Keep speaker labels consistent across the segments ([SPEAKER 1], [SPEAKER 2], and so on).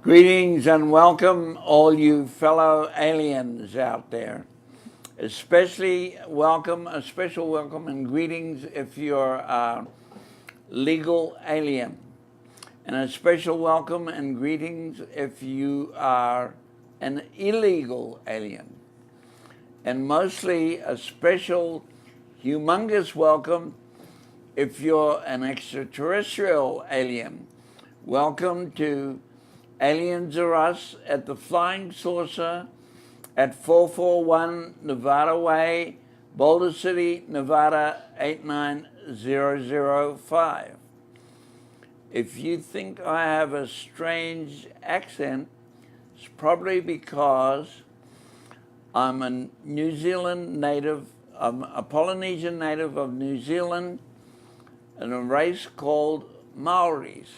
[SPEAKER 1] Greetings and welcome, all you fellow aliens out there. Especially welcome, a special welcome and greetings if you're a legal alien. And a special welcome and greetings if you are an illegal alien. And mostly a special, humongous welcome if you're an extraterrestrial alien. Welcome to Aliens Are Us at the Flying Saucer at 441 Nevada Way, Boulder City, Nevada 89005. If you think I have a strange accent, it's probably because I'm a New Zealand native, I'm a Polynesian native of New Zealand, and a race called Maoris,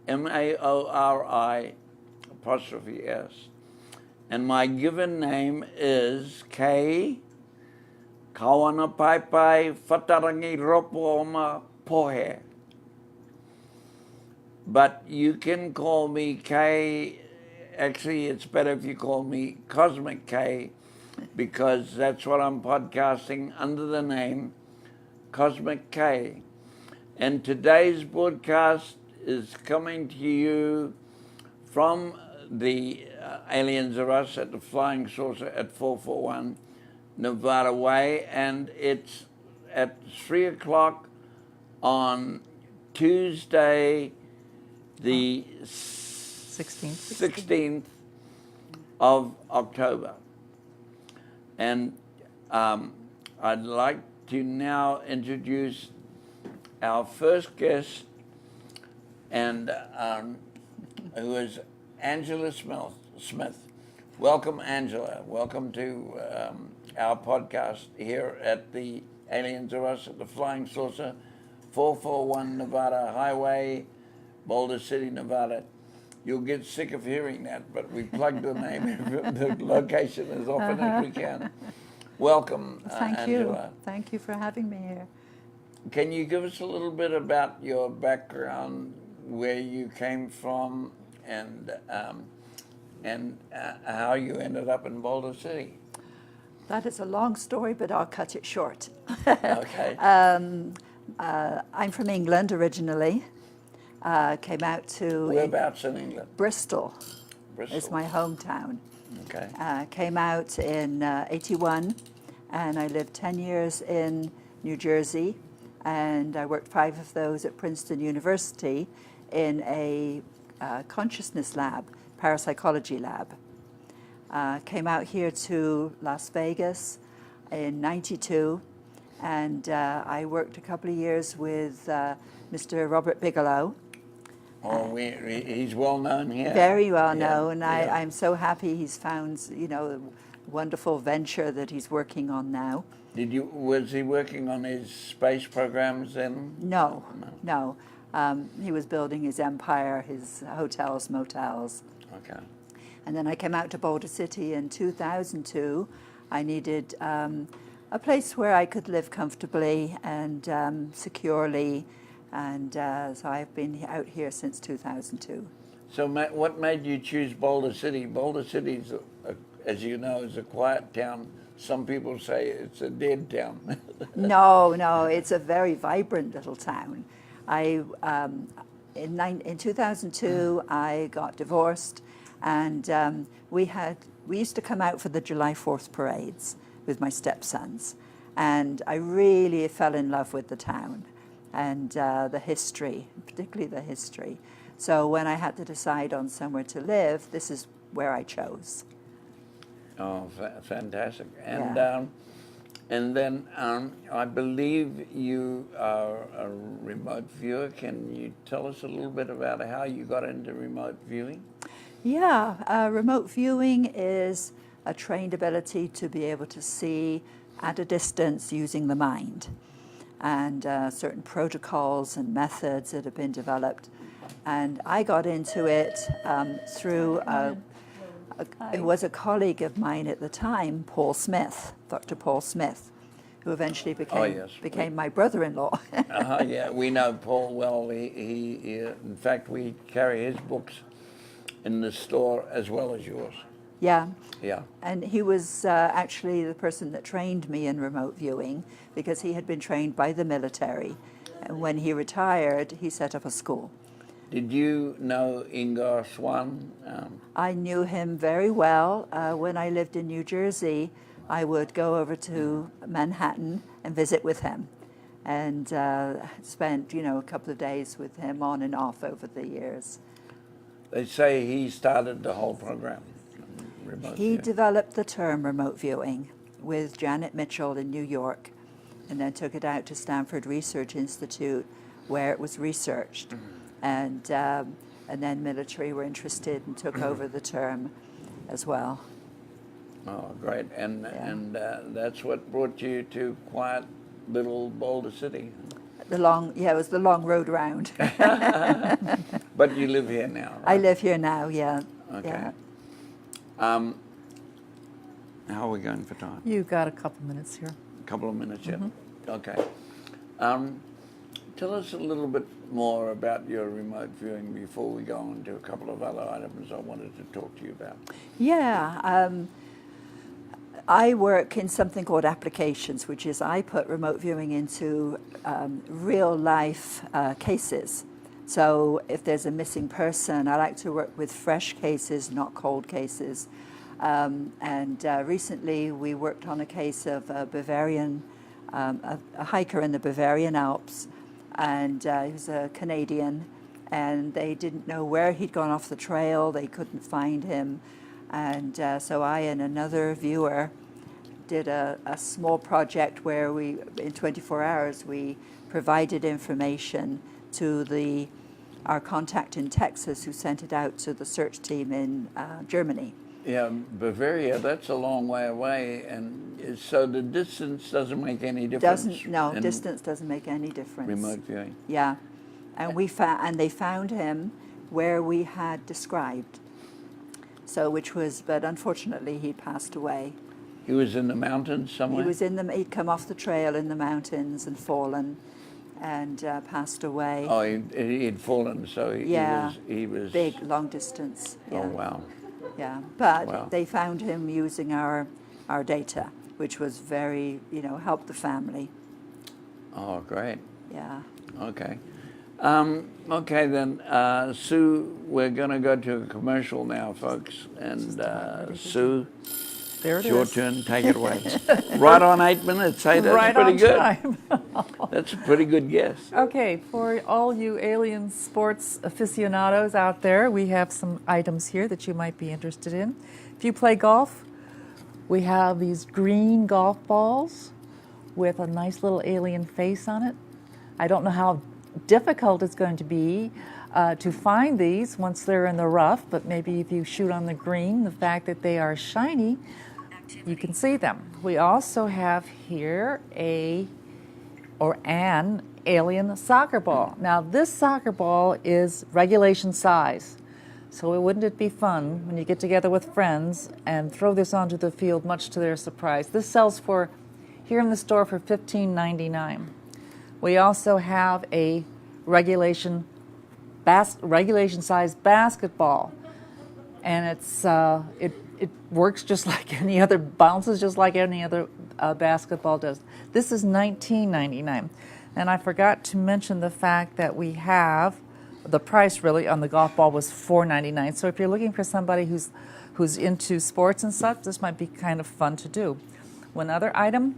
[SPEAKER 1] Maori apostrophe S. And my given name is Kae Kawana Pai Pai Whatarangi Ropo Oma Pohe. But you can call me Kae. Actually, it's better if you call me Kosmic Kae, because that's what I'm podcasting under the name Kosmic Kae. And today's broadcast is coming to you from the Aliens Are Us at the Flying Saucer at 441 Nevada Way, and it's at 3 o'clock on Tuesday, the 16th of October. And I'd like to now introduce our first guest, and who is Angela Smith. Welcome, Angela. Welcome to our podcast here at the Aliens Are Us at the Flying Saucer, 441 Nevada Highway, Boulder City, Nevada. You'll get sick of hearing that, but we plug the name, the location as often as we can. Welcome, Angela.
[SPEAKER 2] Thank you for having me here.
[SPEAKER 1] Can you give us a little bit about your background, where you came from, and how you ended up in Boulder City?
[SPEAKER 2] That is a long story, but I'll cut it short.
[SPEAKER 1] Okay.
[SPEAKER 2] I'm from England originally. Came out to...
[SPEAKER 1] Whereabouts in England?
[SPEAKER 2] Bristol.
[SPEAKER 1] Bristol.
[SPEAKER 2] Is my hometown.
[SPEAKER 1] Okay.
[SPEAKER 2] Came out in 81, and I lived 10 years in New Jersey, and I worked 5 of those at Princeton University in a consciousness lab, parapsychology lab. Came out here to Las Vegas in 92, and I worked a couple of years with Mr. Robert Bigelow.
[SPEAKER 1] Oh, he's well known here.
[SPEAKER 2] Very well known. I'm so happy he's found, a wonderful venture that he's working on now.
[SPEAKER 1] Was he working on his space programs then?
[SPEAKER 2] No. He was building his empire, his hotels, motels.
[SPEAKER 1] Okay.
[SPEAKER 2] And then I came out to Boulder City in 2002. I needed a place where I could live comfortably and securely, and so I've been out here since 2002.
[SPEAKER 1] So what made you choose Boulder City? Boulder City, as you know, is a quiet town. Some people say it's a dead town.
[SPEAKER 2] No, it's a very vibrant little town. In 2002, I got divorced, and we used to come out for the July 4th parades with my stepsons, and I really fell in love with the town and the history, particularly the history. So when I had to decide on somewhere to live, this is where I chose.
[SPEAKER 1] Oh, fantastic. And
[SPEAKER 2] Yeah.
[SPEAKER 1] And then I believe you are a remote viewer. Can you tell us a little bit about how you got into remote viewing?
[SPEAKER 2] Yeah, remote viewing is a trained ability to be able to see at a distance using the mind, and certain protocols and methods that have been developed. And I got into it through it was a colleague of mine at the time, Paul Smith, Dr. Paul Smith, who eventually became my brother-in-law.
[SPEAKER 1] Yeah, we know Paul well. He in fact, we carry his books in the store as well as yours.
[SPEAKER 2] Yeah.
[SPEAKER 1] Yeah.
[SPEAKER 2] And he was actually the person that trained me in remote viewing because he had been trained by the military. And when he retired, he set up a school.
[SPEAKER 1] Did you know Ingar Swan?
[SPEAKER 2] I knew him very well. When I lived in New Jersey, I would go over to Manhattan and visit with him, and spent, a couple of days with him on and off over the years.
[SPEAKER 1] They say he started the whole program.
[SPEAKER 2] He developed the term remote viewing with Janet Mitchell in New York, and then took it out to Stanford Research Institute, where it was researched. And then military were interested and took over the term as well.
[SPEAKER 1] Oh, great. And that's what brought you to quiet little Boulder City.
[SPEAKER 2] It was the long road round.
[SPEAKER 1] But you live here now, right?
[SPEAKER 2] I live here now, yeah.
[SPEAKER 1] Okay.
[SPEAKER 2] Yeah.
[SPEAKER 1] How are we going for time?
[SPEAKER 3] You've got a couple minutes here.
[SPEAKER 1] A couple of minutes, yeah. Okay. Tell us a little bit more about your remote viewing before we go on to a couple of other items I wanted to talk to you about.
[SPEAKER 2] Yeah. I work in something called applications, which is I put remote viewing into real life cases. So if there's a missing person, I like to work with fresh cases, not cold cases. Recently we worked on a case of a Bavarian, a hiker in the Bavarian Alps, and he was a Canadian, and they didn't know where he'd gone off the trail. They couldn't find him. And so I and another viewer did a small project where in 24 hours, we provided information to our contact in Texas, who sent it out to the search team in Germany.
[SPEAKER 1] Yeah, Bavaria, that's a long way away, and so the distance doesn't make any difference?
[SPEAKER 2] Distance doesn't make any difference.
[SPEAKER 1] Remote viewing?
[SPEAKER 2] Yeah, and they found him where we had described. So, but unfortunately he passed away.
[SPEAKER 1] He was in the mountains somewhere?
[SPEAKER 2] He'd come off the trail in the mountains and fallen, and passed away.
[SPEAKER 1] Oh, he'd fallen, so he was
[SPEAKER 2] big, long distance. Yeah.
[SPEAKER 1] Oh, wow.
[SPEAKER 2] Yeah, but they found him using our data, which was very, helped the family.
[SPEAKER 1] Oh, great.
[SPEAKER 2] Yeah.
[SPEAKER 1] Okay. Okay then, Sue, we're going to go to a commercial now, folks. And Sue, it's your turn. Take it away. Right on 8 minutes. Hey, that's
[SPEAKER 3] right
[SPEAKER 1] pretty
[SPEAKER 3] on
[SPEAKER 1] good.
[SPEAKER 3] Time.
[SPEAKER 1] That's a pretty good guess.
[SPEAKER 3] Okay, for all you alien sports aficionados out there, we have some items here that you might be interested in. If you play golf, we have these green golf balls with a nice little alien face on it. I don't know how difficult it's going to be to find these once they're in the rough, but maybe if you shoot on the green, the fact that they are shiny, you can see them. We also have here an alien soccer ball. Now this soccer ball is regulation size, so wouldn't it be fun when you get together with friends and throw this onto the field, much to their surprise. This sells here in the store for $15.99. We also have a regulation size basketball, and it works just like any other, bounces just like any other basketball does. This is $19.99. And I forgot to mention the fact that we have, the price really on the golf ball was $4.99. So if you're looking for somebody who's into sports and such, this might be kind of fun to do. One other item,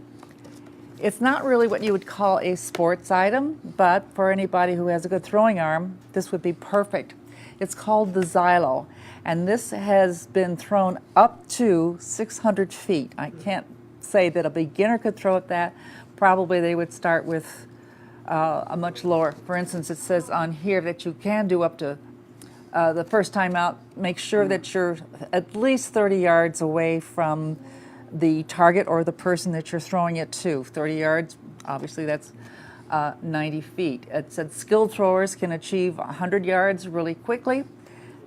[SPEAKER 3] it's not really what you would call a sports item, but for anybody who has a good throwing arm, this would be perfect. It's called the Xylo, and this has been thrown up to 600 feet. I can't say that a beginner could throw it that. Probably they would start with a much lower. For instance, it says on here that you can do up to, the first time out, make sure that you're at least 30 yards away from the target or the person that you're throwing it to. 30 yards, obviously that's 90 feet. It said skilled throwers can achieve 100 yards really quickly,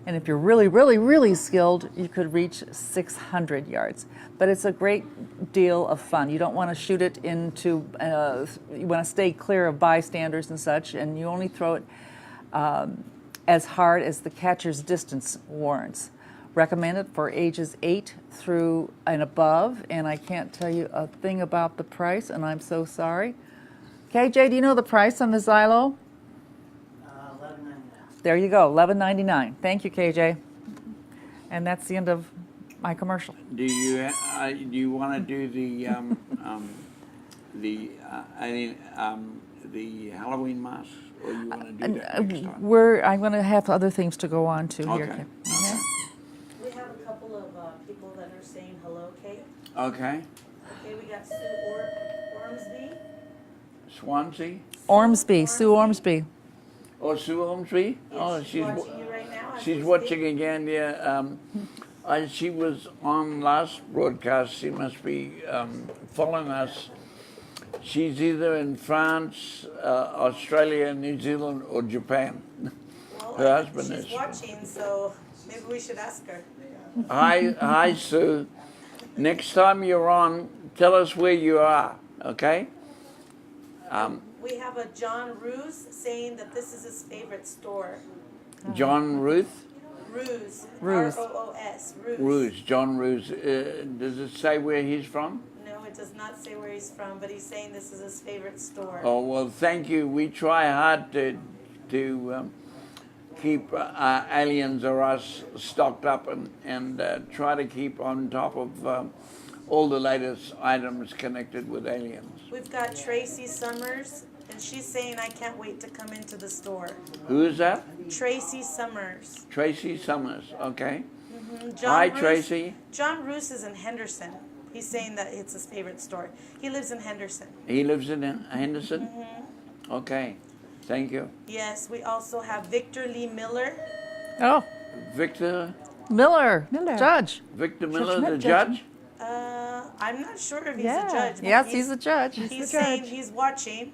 [SPEAKER 3] and if you're really, really, really skilled, you could reach 600 yards. But it's a great deal of fun. You don't want to shoot it into, you want to stay clear of bystanders and such, and you only throw it as hard as the catcher's distance warrants. Recommended for ages 8 through and above, and I can't tell you a thing about the price, and I'm so sorry. KJ, do you know the price on the Xylo?
[SPEAKER 4] $11.99.
[SPEAKER 3] There you go, $11.99. Thank you, KJ. And that's the end of my commercial.
[SPEAKER 1] Do you want to do the Halloween masks, or you want to do that next time?
[SPEAKER 3] I'm going to have other things to go on to here.
[SPEAKER 1] Okay.
[SPEAKER 3] Okay.
[SPEAKER 1] Okay.
[SPEAKER 4] We have a couple of people that are saying hello, Kate.
[SPEAKER 1] Okay.
[SPEAKER 4] Okay, we got Sue Ormsby.
[SPEAKER 1] Swansea.
[SPEAKER 3] Ormsby, Sue Ormsby.
[SPEAKER 1] Oh, Sue Ormsby. Oh,
[SPEAKER 4] She's watching you right now. as
[SPEAKER 1] she's
[SPEAKER 4] we
[SPEAKER 1] watching
[SPEAKER 4] speak.
[SPEAKER 1] again. Yeah. She was on last broadcast. She must be following us. She's either in France, Australia, New Zealand, or Japan.
[SPEAKER 4] Well,
[SPEAKER 1] Her husband
[SPEAKER 4] she's
[SPEAKER 1] is.
[SPEAKER 4] watching, so maybe we should ask her.
[SPEAKER 1] Hi, Sue. Next time you're on, tell us where you are, okay?
[SPEAKER 4] We have a John Ruse saying that this is his favorite store.
[SPEAKER 1] John Ruth?
[SPEAKER 4] Ruse.
[SPEAKER 3] Ruse.
[SPEAKER 4] R-O-O-S. Ruse.
[SPEAKER 1] Ruse, John Ruse. Does it say where he's from?
[SPEAKER 4] No, it does not say where he's from, but he's saying this is his favorite store.
[SPEAKER 1] Oh, well, thank you. We try hard to keep Aliens or Us stocked up and try to keep on top of all the latest items connected with aliens.
[SPEAKER 4] We've got Tracy Summers, and she's saying, I can't wait to come into the store.
[SPEAKER 1] Who is that?
[SPEAKER 4] Tracy Summers.
[SPEAKER 1] Tracy Summers, okay.
[SPEAKER 4] John
[SPEAKER 1] Hi,
[SPEAKER 4] Roos-
[SPEAKER 1] Tracy.
[SPEAKER 4] John Roos is in Henderson. He's saying that it's his favorite store. He lives in Henderson.
[SPEAKER 1] He lives in Henderson? Okay, thank you.
[SPEAKER 4] Yes, we also have Victor Lee Miller.
[SPEAKER 3] Oh,
[SPEAKER 1] Victor
[SPEAKER 3] Miller,
[SPEAKER 2] Miller.
[SPEAKER 3] judge.
[SPEAKER 1] Miller, the
[SPEAKER 2] Judge.
[SPEAKER 1] judge?
[SPEAKER 4] I'm not sure if he's
[SPEAKER 2] Yeah.
[SPEAKER 4] a judge. but
[SPEAKER 3] Yes, he's a judge.
[SPEAKER 4] He's saying he's watching.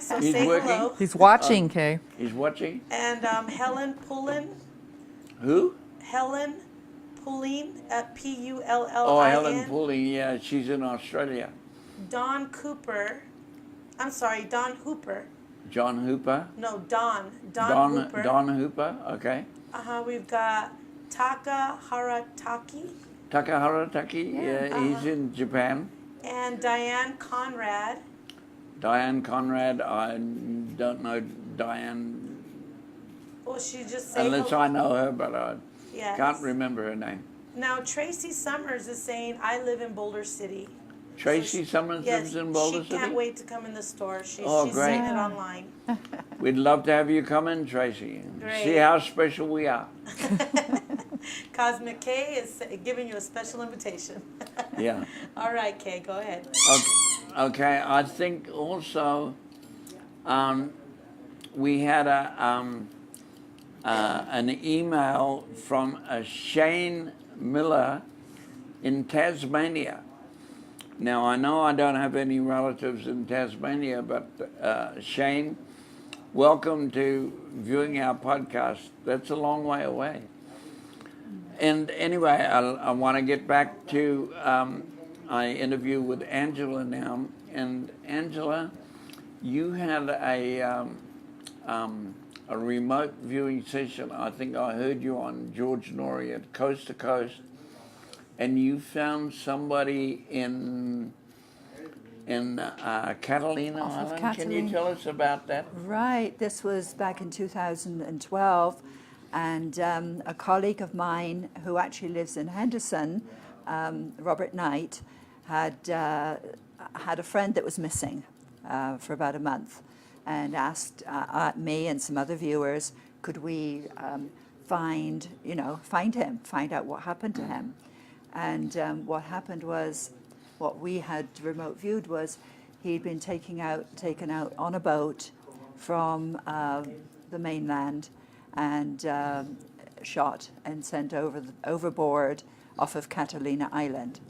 [SPEAKER 4] So
[SPEAKER 1] He's
[SPEAKER 4] say
[SPEAKER 1] working?
[SPEAKER 4] hello.
[SPEAKER 3] He's watching, Kay.
[SPEAKER 1] He's watching?
[SPEAKER 4] And Helen Pullen.
[SPEAKER 1] Who?
[SPEAKER 4] Helen Pulling, P-U-L-L-I-N.
[SPEAKER 1] Oh, Helen Pulling, yeah, she's in Australia.
[SPEAKER 4] Don Cooper. I'm sorry, Don Hooper.
[SPEAKER 1] John Hooper?
[SPEAKER 4] No, Don Hooper.
[SPEAKER 1] Don Hooper, okay.
[SPEAKER 4] We've got Taka Harataki
[SPEAKER 1] Takaharataki, yeah, he's in Japan.
[SPEAKER 4] and Diane Conrad.
[SPEAKER 1] Diane Conrad, I don't know Diane,
[SPEAKER 4] Well, she just say
[SPEAKER 1] unless
[SPEAKER 4] hello.
[SPEAKER 1] I know her, but I
[SPEAKER 4] Yes.
[SPEAKER 1] can't remember her name.
[SPEAKER 4] Now Tracy Summers is saying, I live in Boulder City.
[SPEAKER 1] Tracy Summers
[SPEAKER 4] Yes,
[SPEAKER 1] lives in Boulder
[SPEAKER 4] she can't
[SPEAKER 1] City?
[SPEAKER 4] wait to come in the store. She's
[SPEAKER 1] Oh,
[SPEAKER 4] she's
[SPEAKER 1] great.
[SPEAKER 4] seeing it online.
[SPEAKER 1] We'd love to have you come in, Tracy, and see
[SPEAKER 4] Great.
[SPEAKER 1] how special we are.
[SPEAKER 4] Cosmic Kae is giving you a special invitation.
[SPEAKER 1] Yeah.
[SPEAKER 4] All right, Kay, go ahead.
[SPEAKER 1] Okay, I think also we had an email from Shane Miller in Tasmania. Now, I know I don't have any relatives in Tasmania, but Shane, welcome to viewing our podcast. That's a long way away. And anyway, I want to get back to my interview with Angela now. And Angela, you had a remote viewing session. I think I heard you on George Norrie at Coast to Coast, and you found somebody in Catalina
[SPEAKER 2] Off of
[SPEAKER 1] Island. Can you
[SPEAKER 2] Catalina.
[SPEAKER 1] tell us about that?
[SPEAKER 2] Right, this was back in 2012, and a colleague of mine who actually lives in Henderson, Robert Knight, had a friend that was missing for about a month, and asked me and some other viewers, could we find him, find out what happened to him. And what happened was, what we had remote viewed was, he'd been taken out on a boat from the mainland and shot and sent overboard off of Catalina Island.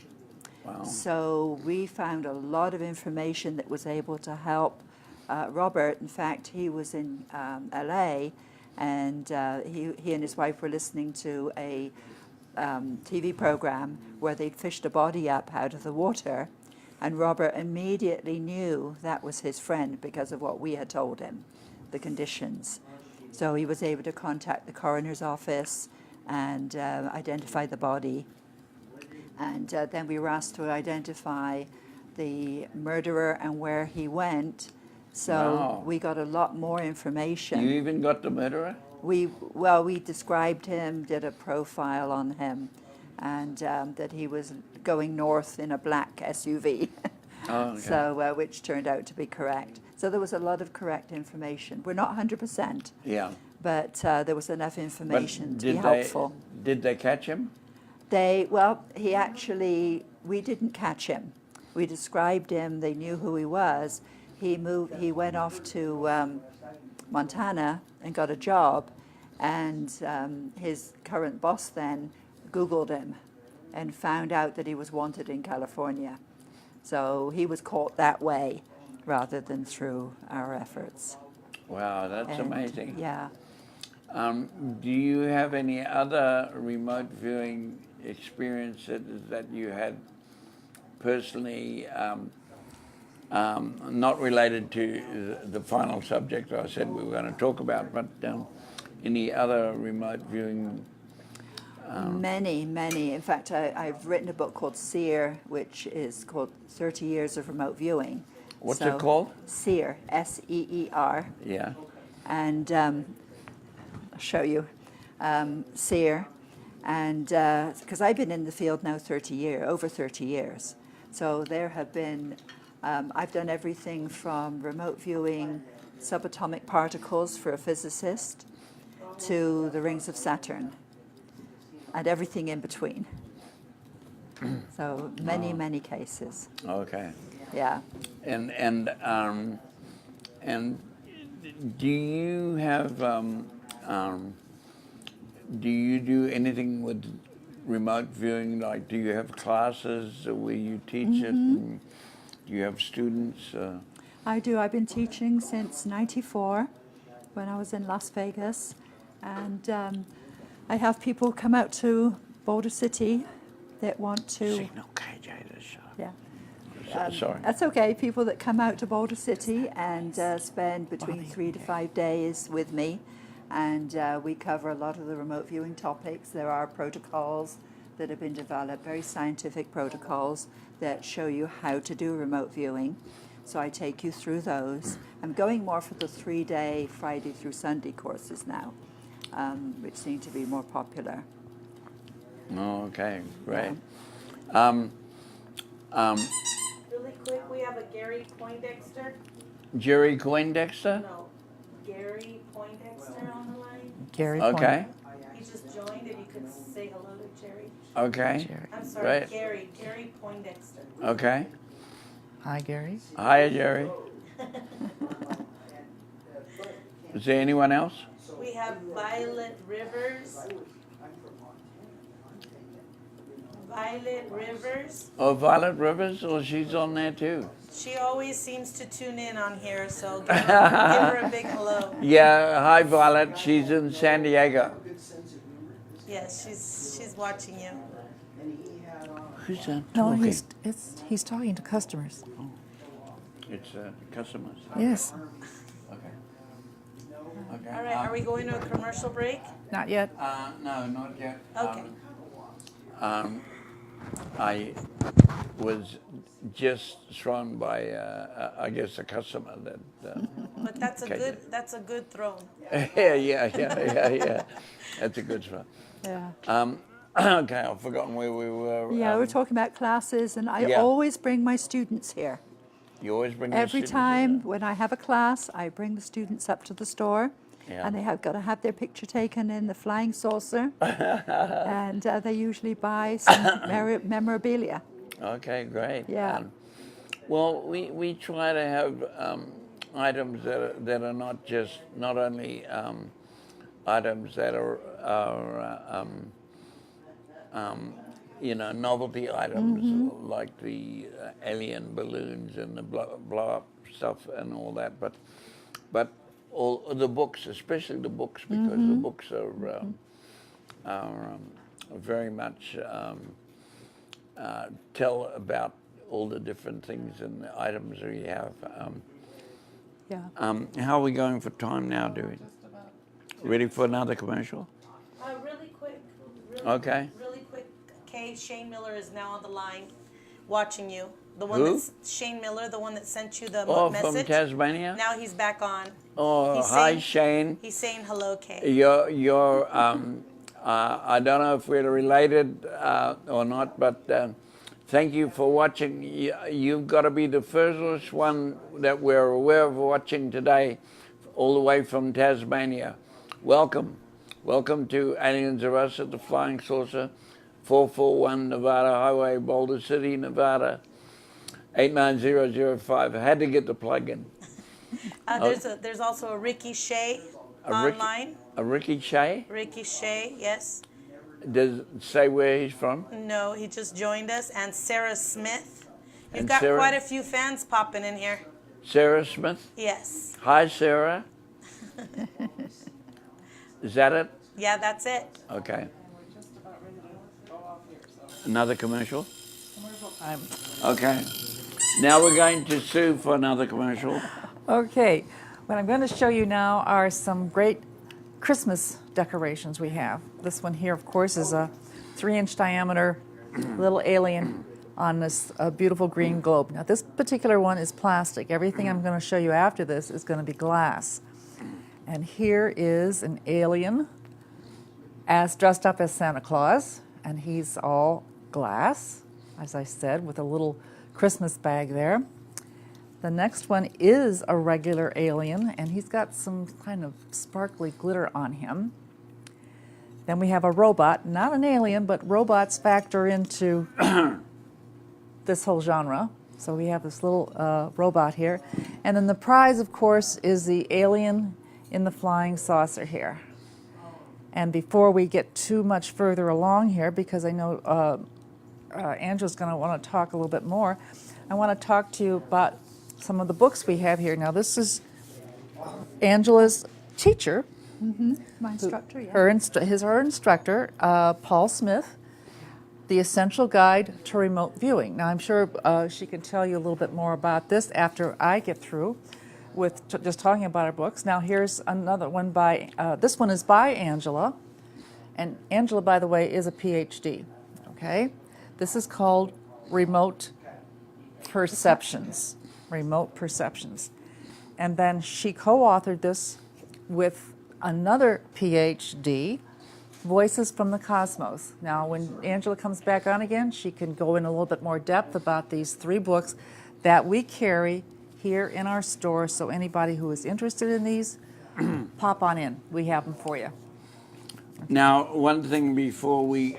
[SPEAKER 1] Wow.
[SPEAKER 2] So we found a lot of information that was able to help Robert. In fact, he was in LA, and he and his wife were listening to a TV program where they'd fished a body up out of the water, and Robert immediately knew that was his friend because of what we had told him, the conditions. So he was able to contact the coroner's office and identify the body. And then we were asked to identify the murderer and where he went. So
[SPEAKER 1] Wow.
[SPEAKER 2] we got a lot more information.
[SPEAKER 1] You even got the murderer?
[SPEAKER 2] We described him, did a profile on him, and that he was going north in a black SUV.
[SPEAKER 1] Oh, okay.
[SPEAKER 2] So, which turned out to be correct. So there was a lot of correct information. We're not 100%,
[SPEAKER 1] Yeah.
[SPEAKER 2] but there was enough information to be
[SPEAKER 1] did
[SPEAKER 2] helpful.
[SPEAKER 1] Did they catch him?
[SPEAKER 2] We didn't catch him. We described him, they knew who he was. He went off to Montana and got a job, and his current boss then Googled him and found out that he was wanted in California. So he was caught that way rather than through our efforts.
[SPEAKER 1] Wow, that's
[SPEAKER 2] And,
[SPEAKER 1] amazing.
[SPEAKER 2] Yeah.
[SPEAKER 1] Do you have any other remote viewing experiences that you had personally, not related to the final subject I said we were going to talk about, but any other remote viewing?
[SPEAKER 2] Many. In fact, I've written a book called SEER, which is called 30 Years of Remote Viewing.
[SPEAKER 1] What's it called?
[SPEAKER 2] SEER, S-E-E-R.
[SPEAKER 1] Yeah.
[SPEAKER 2] And I'll show you SEER. And because I've been in the field now over 30 years. So there have been, I've done everything from remote viewing subatomic particles for a physicist to the rings of Saturn and everything in between. So many cases.
[SPEAKER 1] Okay.
[SPEAKER 2] Yeah.
[SPEAKER 1] And do you have do you do anything with remote viewing? Like, do you have classes where you teach it? And do you have students?
[SPEAKER 2] I do. I've been teaching since '94 when I was in Las Vegas. And I have people come out to Boulder City that want to...
[SPEAKER 1] Signal KJ this show.
[SPEAKER 2] Yeah.
[SPEAKER 1] Sorry.
[SPEAKER 2] That's okay. People that come out to Boulder City and spend between 3 to 5 days with me. And we cover a lot of the remote viewing topics. There are protocols that have been developed, very scientific protocols that show you how to do remote viewing. So I take you through those. I'm going more for the 3-day Friday through Sunday courses now, which seem to be more popular.
[SPEAKER 1] Oh, okay, great.
[SPEAKER 4] Really quick, we have a Gary Poindexter.
[SPEAKER 1] Jerry Poindexter?
[SPEAKER 4] No, Gary Poindexter on the line.
[SPEAKER 3] Gary
[SPEAKER 1] Okay,
[SPEAKER 4] He just joined, if you could say hello to Jerry.
[SPEAKER 1] okay,
[SPEAKER 3] Jerry.
[SPEAKER 4] I'm sorry,
[SPEAKER 1] Right.
[SPEAKER 4] Gary Poindexter.
[SPEAKER 1] okay.
[SPEAKER 3] Hi, Gary.
[SPEAKER 1] Hi, Jerry. Is there anyone else?
[SPEAKER 4] We have Violet Rivers. Violet Rivers.
[SPEAKER 1] Oh, Violet Rivers? Oh, she's on there too.
[SPEAKER 4] She always seems to tune in on here, so give her a big hello.
[SPEAKER 1] Yeah, hi Violet. She's in San Diego.
[SPEAKER 4] Yes, she's watching you.
[SPEAKER 1] Who's that
[SPEAKER 3] No,
[SPEAKER 1] talking?
[SPEAKER 3] he's talking to customers.
[SPEAKER 1] It's customers.
[SPEAKER 3] Yes.
[SPEAKER 1] Okay. Okay.
[SPEAKER 4] All right, are we going to a commercial break?
[SPEAKER 3] Not yet.
[SPEAKER 1] No, not yet.
[SPEAKER 4] Okay.
[SPEAKER 1] I was just thrown by, I guess, a customer that.
[SPEAKER 4] But that's
[SPEAKER 1] Okay.
[SPEAKER 4] a good throw.
[SPEAKER 1] yeah. That's a good throw.
[SPEAKER 2] Yeah.
[SPEAKER 1] Okay, I've forgotten where we were.
[SPEAKER 2] Yeah, we're talking about classes, and I
[SPEAKER 1] yeah.
[SPEAKER 2] always bring my students here.
[SPEAKER 1] You always bring your
[SPEAKER 2] Every
[SPEAKER 1] students
[SPEAKER 2] time when I have a class, I bring the students up to the store,
[SPEAKER 1] Yeah.
[SPEAKER 2] and they have got to have their picture taken in the flying saucer, and they usually buy some memorabilia.
[SPEAKER 1] in. Okay, great.
[SPEAKER 2] Yeah.
[SPEAKER 1] Well, we try to have items that are not only items that are novelty items like the alien balloons and the blow up stuff and all that, but all the books, especially the books, because the books are very much tell about all the different things and the items we have.
[SPEAKER 2] Yeah.
[SPEAKER 1] How are we going for time now, do we? Ready for another commercial?
[SPEAKER 4] Really quick.
[SPEAKER 1] Okay.
[SPEAKER 4] Really quick. Kay, Shane Miller is now on the line, watching you. The one
[SPEAKER 1] Who?
[SPEAKER 4] that's Shane Miller, the one that sent you the
[SPEAKER 1] Oh,
[SPEAKER 4] message.
[SPEAKER 1] from Tasmania?
[SPEAKER 4] Now he's back on.
[SPEAKER 1] Oh,
[SPEAKER 4] He's
[SPEAKER 1] hi,
[SPEAKER 4] saying-
[SPEAKER 1] Shane.
[SPEAKER 4] He's saying hello, Kay.
[SPEAKER 1] You're I don't know if we're related or not, but thank you for watching. You've got to be the first one that we're aware of watching today, all the way from Tasmania. Welcome. Welcome to Aliens Are Us at the Flying Saucer, 441 Nevada Highway, Boulder City, Nevada, 89005. I had to get the plug in.
[SPEAKER 4] There's also a Ricky Shea
[SPEAKER 1] A
[SPEAKER 4] online.
[SPEAKER 1] Ricky Shea?
[SPEAKER 4] Ricky Shea, yes.
[SPEAKER 1] Does it say where he's from?
[SPEAKER 4] No, he just joined us. And Sarah Smith. You've
[SPEAKER 1] And
[SPEAKER 4] got
[SPEAKER 1] Sarah-
[SPEAKER 4] quite a few fans popping in here.
[SPEAKER 1] Sarah Smith?
[SPEAKER 4] Yes.
[SPEAKER 1] Hi, Sarah. Is that it?
[SPEAKER 4] Yeah, that's it.
[SPEAKER 1] Okay. Another commercial?
[SPEAKER 3] I'm
[SPEAKER 1] Okay. Now we're going to Sue for another commercial.
[SPEAKER 3] Okay, what I'm going to show you now are some great Christmas decorations we have. This one here, of course, is a 3-inch diameter little alien on this beautiful green globe. Now, this particular one is plastic. Everything I'm going to show you after this is going to be glass. And here is an alien as dressed up as Santa Claus, and he's all glass, as I said, with a little Christmas bag there. The next one is a regular alien, and he's got some kind of sparkly glitter on him. Then we have a robot, not an alien, but robots factor into this whole genre. So we have this little robot here. And then the prize, of course, is the alien in the flying saucer here. And before we get too much further along here, because I know Angela's going to want to talk a little bit more, I want to talk to you about some of the books we have here. Now, this is Angela's teacher,
[SPEAKER 2] My instructor, yeah.
[SPEAKER 3] her instructor, Paul Smith, The Essential Guide to Remote Viewing. Now, I'm sure she can tell you a little bit more about this after I get through with just talking about our books. Now, here's another one by, this one is by Angela. And Angela, by the way, is a PhD, okay? This is called Remote Perceptions. Remote Perceptions. And then she co-authored this with another PhD, Voices from the Cosmos. Now, when Angela comes back on again, she can go in a little bit more depth about these 3 books that we carry here in our store. So anybody who is interested in these, pop on in. We have them for you.
[SPEAKER 1] Now, one thing before we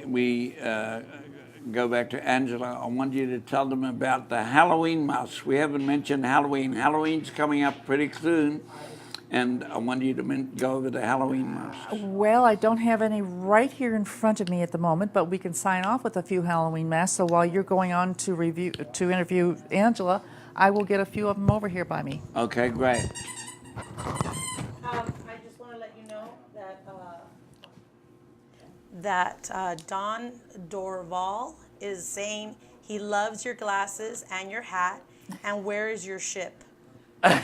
[SPEAKER 1] go back to Angela, I want you to tell them about the Halloween masks. We haven't mentioned Halloween. Halloween's coming up pretty soon, and I want you to go over the Halloween masks.
[SPEAKER 3] Well, I don't have any right here in front of me at the moment, but we can sign off with a few Halloween masks. So while you're going on to interview Angela, I will get a few of them over here by me.
[SPEAKER 1] Okay, great.
[SPEAKER 4] I just want to let you know that Don Dorval is saying he loves your glasses and your hat, and where is your ship?
[SPEAKER 1] Don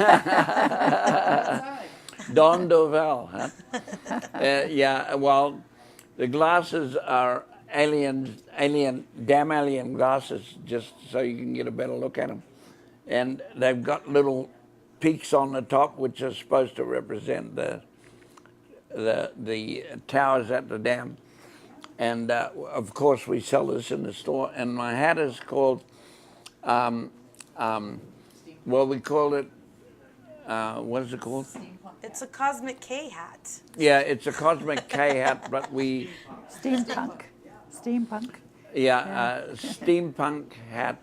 [SPEAKER 1] Doval, huh? Yeah, well, the glasses are damn alien glasses, just so you can get a better look at them. And they've got little peaks on the top, which are supposed to represent the towers at the dam. And of course, we sell this in the store. And my hat is called, well, we call it, what is it called?
[SPEAKER 4] It's a Cosmic Kae hat.
[SPEAKER 1] Yeah, it's a Kosmic Kae hat, but we,
[SPEAKER 2] Steampunk. Steampunk.
[SPEAKER 1] steampunk hat.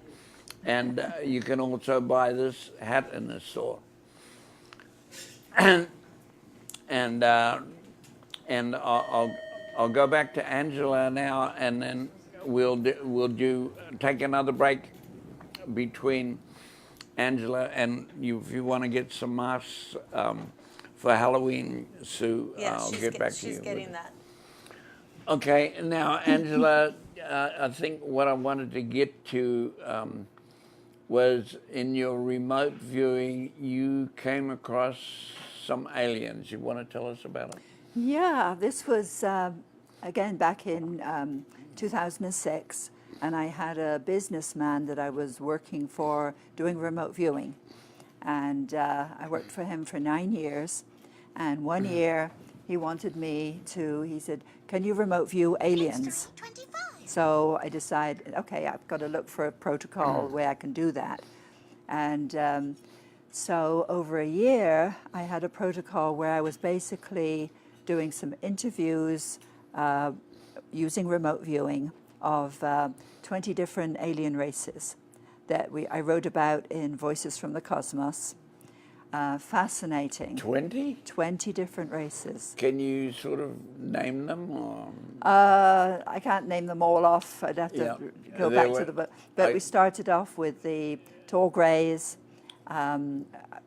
[SPEAKER 1] And you can also buy this hat in the store. And I'll go back to Angela now, and then we'll take another break between Angela and you. If you want to get some masks for Halloween, Sue,
[SPEAKER 4] Yeah,
[SPEAKER 1] I'll get back to you.
[SPEAKER 4] She's getting that.
[SPEAKER 1] Okay, now Angela, I think what I wanted to get to was in your remote viewing, you came across some aliens. You want to tell us about them?
[SPEAKER 2] Yeah, this was, again, back in 2006, and I had a businessman that I was working for doing remote viewing. And I worked for him for 9 years. And one year he wanted me to, he said, can you remote view aliens? So I decided, okay, I've got to look for a protocol where I can do that. And so over a year, I had a protocol where I was basically doing some interviews using remote viewing of 20 different alien races that I wrote about in Voices from the Cosmos. Fascinating.
[SPEAKER 1] 20?
[SPEAKER 2] 20 different races.
[SPEAKER 1] Can you sort of name them? Or?
[SPEAKER 2] I can't name them all off. I'd have to
[SPEAKER 1] Yeah.
[SPEAKER 2] go back to the book. But we started off with the tall greys,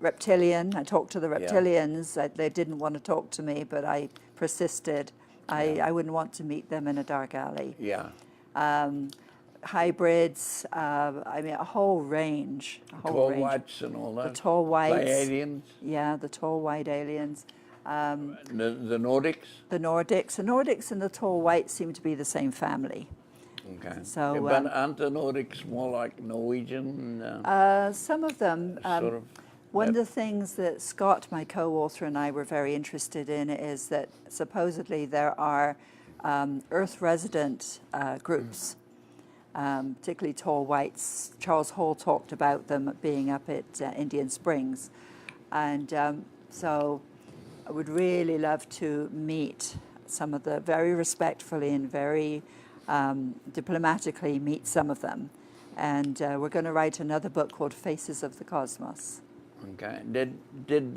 [SPEAKER 2] reptilian. I talked to the reptilians. They didn't want to talk to me, but I persisted. I wouldn't want to meet them in a dark alley.
[SPEAKER 1] Yeah.
[SPEAKER 2] Hybrids, I mean, a whole range.
[SPEAKER 1] Tall whites and all that.
[SPEAKER 2] The tall whites.
[SPEAKER 1] Pleiadians.
[SPEAKER 2] Yeah, the tall white aliens.
[SPEAKER 1] The Nordics.
[SPEAKER 2] The Nordics. The Nordics and the tall whites seem to be the same family.
[SPEAKER 1] Okay.
[SPEAKER 2] So,
[SPEAKER 1] but aren't the Nordics more like Norwegian?
[SPEAKER 2] Some of them.
[SPEAKER 1] Sort of.
[SPEAKER 2] One of the things that Scott, my co-author, and I were very interested in is that supposedly there are Earth resident groups, particularly tall whites. Charles Hall talked about them being up at Indian Springs. And so I would really love to meet some of the, very respectfully and very diplomatically meet some of them. And we're going to write another book called Faces of the Cosmos.
[SPEAKER 1] Okay. Did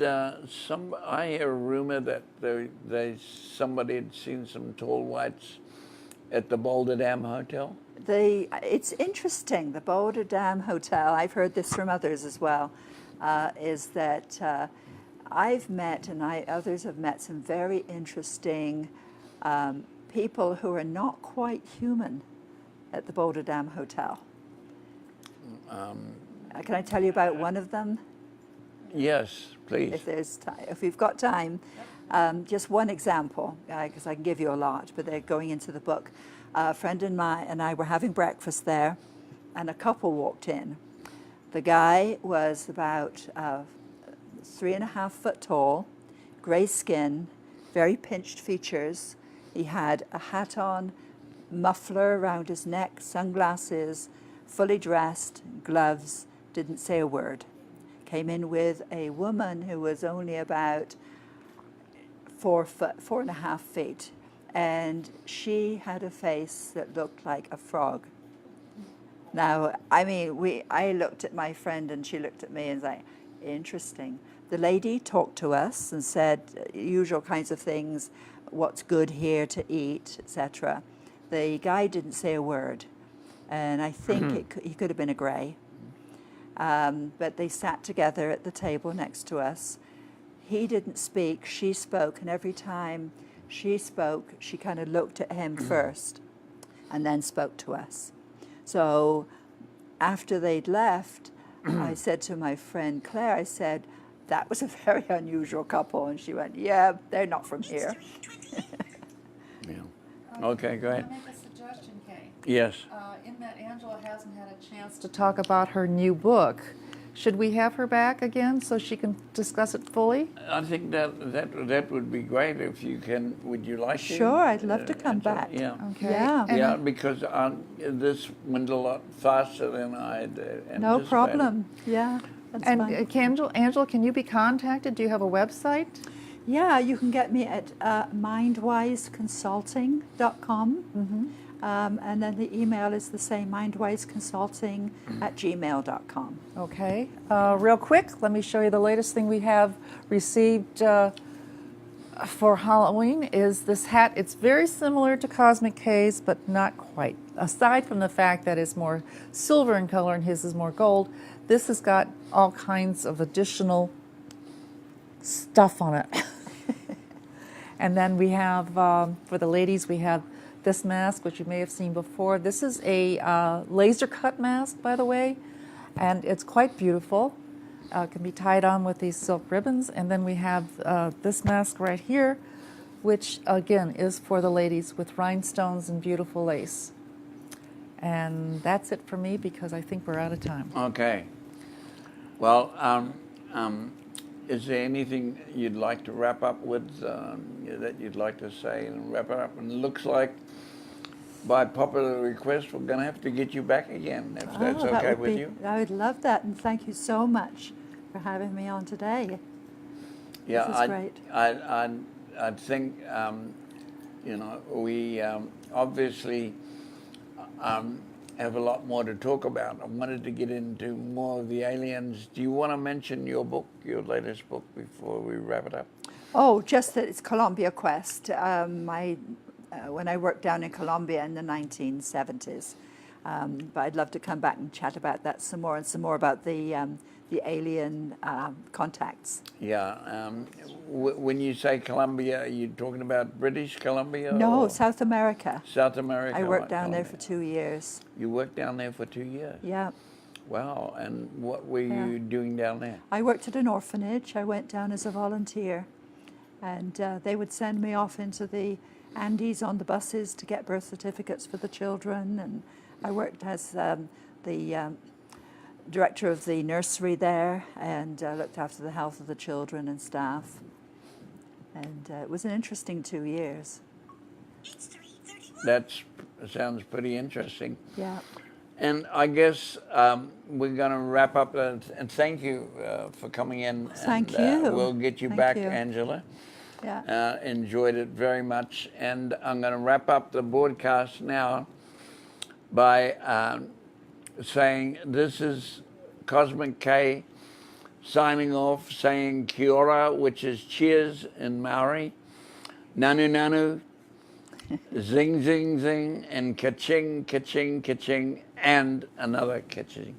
[SPEAKER 1] I hear a rumor that somebody had seen some tall whites at the Boulder Dam Hotel?
[SPEAKER 2] It's interesting. The Boulder Dam Hotel, I've heard this from others as well, is that I've met and others have met some very interesting people who are not quite human at the Boulder Dam Hotel. Can I tell you about one of them?
[SPEAKER 1] Yes, please.
[SPEAKER 2] If there's time, if we've got time, just one example, because I can give you a lot, but they're going into the book. A friend and I were having breakfast there, and a couple walked in. The guy was about 3.5 foot tall, gray skin, very pinched features. He had a hat on, muffler around his neck, sunglasses, fully dressed, gloves, didn't say a word. Came in with a woman who was only about 4.5 feet, and she had a face that looked like a frog. Now, I mean, I looked at my friend and she looked at me and was like, interesting. The lady talked to us and said usual kinds of things, what's good here to eat, etc. The guy didn't say a word, and I think he could have been a grey. But they sat together at the table next to us. He didn't speak, she spoke, and every time she spoke, she kind of looked at him first and then spoke to us. So after they'd left, I said to my friend Claire, I said, that was a very unusual couple. And she went, yeah, they're not from here.
[SPEAKER 1] Yeah. Okay, go ahead.
[SPEAKER 3] Can I make a suggestion, Kay?
[SPEAKER 1] Yes.
[SPEAKER 3] In that Angela hasn't had a chance to talk about her new book. Should we have her back again so she can discuss it fully?
[SPEAKER 1] I think that would be great if you can. Would you like to?
[SPEAKER 2] Sure, I'd love to come
[SPEAKER 1] Angela?
[SPEAKER 2] back.
[SPEAKER 1] Yeah.
[SPEAKER 3] Okay.
[SPEAKER 2] Yeah.
[SPEAKER 3] And
[SPEAKER 1] Yeah, because this went a lot faster than I'd anticipated.
[SPEAKER 2] No problem. Yeah, that's
[SPEAKER 3] And
[SPEAKER 2] fine.
[SPEAKER 3] Angela, can you be contacted? Do you have a website?
[SPEAKER 2] Yeah, you can get me at mindwiseconsulting.com. And then the email is the same, mindwiseconsulting@gmail.com.
[SPEAKER 3] Okay. Real quick, let me show you the latest thing we have received for Halloween is this hat. It's very similar to Cosmic Kae's, but not quite. Aside from the fact that it's more silver in color and his is more gold, this has got all kinds of additional stuff on it. And then we have, for the ladies, we have this mask, which you may have seen before. This is a laser cut mask, by the way, and it's quite beautiful. It can be tied on with these silk ribbons. And then we have this mask right here, which again is for the ladies with rhinestones and beautiful lace. And that's it for me because I think we're out of time.
[SPEAKER 1] Okay. Well, is there anything you'd like to wrap up with that you'd like to say and wrap it up? And it looks like, by popular request, we're going to have to get you back again, if that's
[SPEAKER 2] that
[SPEAKER 1] okay
[SPEAKER 2] would
[SPEAKER 1] with
[SPEAKER 2] be-
[SPEAKER 1] you.
[SPEAKER 2] I would love that, and thank you so much for having me on today.
[SPEAKER 1] Yeah,
[SPEAKER 2] This is great.
[SPEAKER 1] I think, you know, we obviously have a lot more to talk about. I wanted to get into more of the aliens. Do you want to mention your book, your latest book, before we wrap it up?
[SPEAKER 2] Oh, just that it's Columbia Quest. When I worked down in Colombia in the 1970s, but I'd love to come back and chat about that some more, and some more about the alien contacts.
[SPEAKER 1] Yeah. When you say Colombia, are you talking about British Columbia?
[SPEAKER 2] No,
[SPEAKER 1] or
[SPEAKER 2] South America.
[SPEAKER 1] South America.
[SPEAKER 2] I worked
[SPEAKER 1] like
[SPEAKER 2] down there
[SPEAKER 1] Colombia?
[SPEAKER 2] for 2 years.
[SPEAKER 1] You worked down there for 2 years?
[SPEAKER 2] Yeah.
[SPEAKER 1] Wow. And what were
[SPEAKER 2] Yeah.
[SPEAKER 1] you doing down there?
[SPEAKER 2] I worked at an orphanage. I went down as a volunteer, and they would send me off into the Andes on the buses to get birth certificates for the children. And I worked as the director of the nursery there, and looked after the health of the children and staff. And it was an interesting 2 years.
[SPEAKER 1] That sounds pretty interesting.
[SPEAKER 2] Yeah.
[SPEAKER 1] And I guess we're going to wrap up. And thank you for coming in.
[SPEAKER 2] Thank
[SPEAKER 1] and,
[SPEAKER 2] you.
[SPEAKER 1] We'll get you
[SPEAKER 2] Thank
[SPEAKER 1] back,
[SPEAKER 2] you.
[SPEAKER 1] Angela.
[SPEAKER 2] Yeah.
[SPEAKER 1] Enjoyed it very much. And I'm going to wrap up the broadcast now by saying this is Cosmic Kae signing off, saying kia ora, which is cheers in Maori, nanu nanu, zing zing zing, and ka-ching, ka-ching, ka-ching, and another ka-ching.